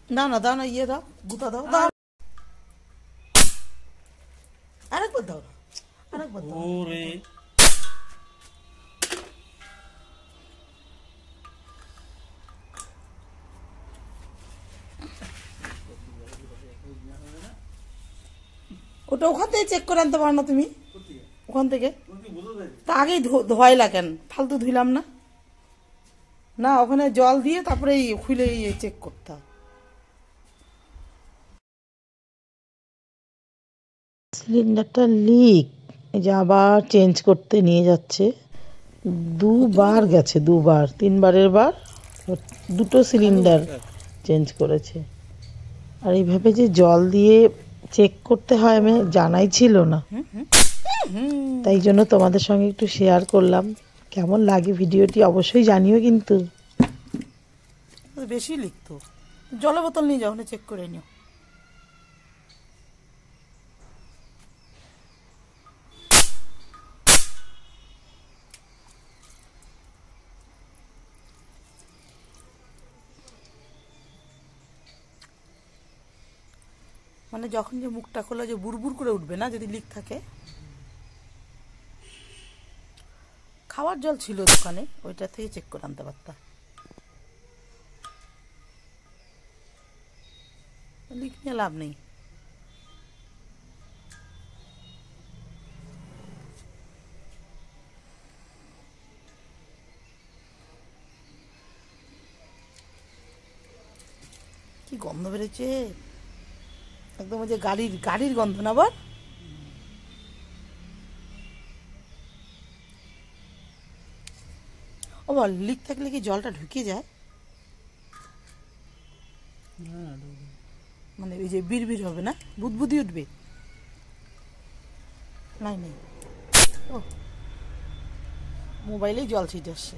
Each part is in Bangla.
দাও না দাও না, ইয়ে দাও, গুতা দাও, দাও আরেকবার দাও, আরেকবার দাও। ওরে ওটা ওখান থেকে চেক করে আনতে পারো না তুমি? ওখান থেকে তা আগেই ধোয়াইলা কেন? ফালতু ধুইলাম না। না ওখানে জল দিয়ে তারপরে খুলে চেক করতে হয়। সিলিন্ডারটা লিক, এই যে আবার চেঞ্জ করতে নিয়ে যাচ্ছে। দুবার গেছে, দুবার, তিনবারের বার দুটো সিলিন্ডার চেঞ্জ করেছে। আর এইভাবে যে জল দিয়ে চেক করতে হয় আমি জানাই ছিল না, তাই জন্য তোমাদের সঙ্গে একটু শেয়ার করলাম। কেমন লাগে ভিডিওটি অবশ্যই জানিও কিন্তু। বেশি লিখতো, জলের বোতল নিয়ে যাও, চেক করে নিও। মানে যখন যে মুখটা খোলা যে বুড়বুড় করে উঠবে না যদি লিক থাকে। খাওয়ার জল ছিল দোকানে, ওইটা থেকে চেক করে আনতে পারতাম। লিক নিয়ে লাভ নেই। কি গন্ধ বেরোচ্ছে একদম, ওই যে গাড়ির গন্ধ না আবার। ও বল, লিক থাকলে কি জলটা ঢুকে যায়? মানে ওই যে বিড়বিড় হবে না, বুদবুদি উঠবে? নাই নেই, ও মোবাইলেই জল ছিটে আসছে।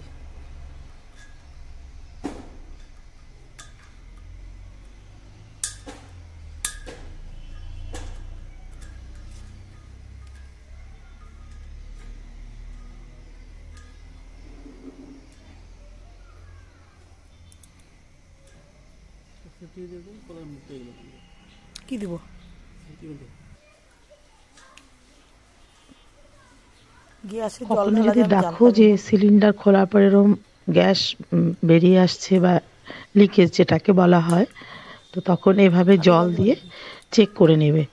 কি দিব? কখনো যদি দেখো যে সিলিন্ডার খোলার পরে এরকম গ্যাস বেরিয়ে আসছে বা লিকেজ যেটাকে বলা হয়, তো তখন এভাবে জল দিয়ে চেক করে নেবে।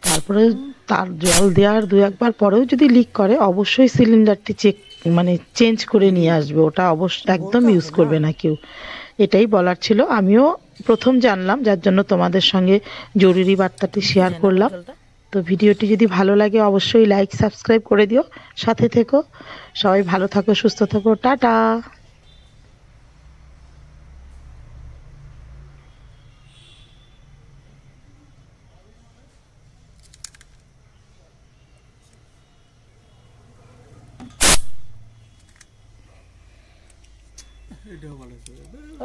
তারপরে তার জল দেওয়ার দু একবার পরেও যদি লিক করে অবশ্যই সিলিন্ডারটি মানে চেঞ্জ করে নিয়ে আসবে। ওটা অবশ্যই একদম ইউজ করবে না কেউ, এটাই বলার ছিল। আমিও প্রথম জানলাম, যার জন্য তোমাদের সঙ্গে জরুরি বার্তাটি শেয়ার করলাম। তো ভিডিওটি যদি ভালো লাগে অবশ্যই লাইক সাবস্ক্রাইব করে দিও, সাথে থেকো। সবাই ভালো থাকো, সুস্থ থাকো, টাটা।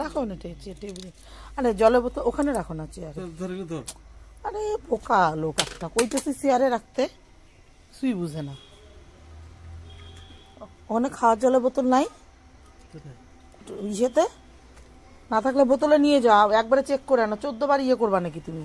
রাখো না টেবিলে, আরে জলের বোতল ওখানে রাখো না চেয়ারে। আরে পোকা লোক একটা কইতেছি চেয়ারে রাখতে, সুই বুঝে না। ওখানে খাওয়ার জলের বোতল নাই ইয়েতে? না থাকলে বোতলে নিয়ে যাও, একবারে চেক করে আনো। 14 বার ইয়ে করবা নাকি তুমি?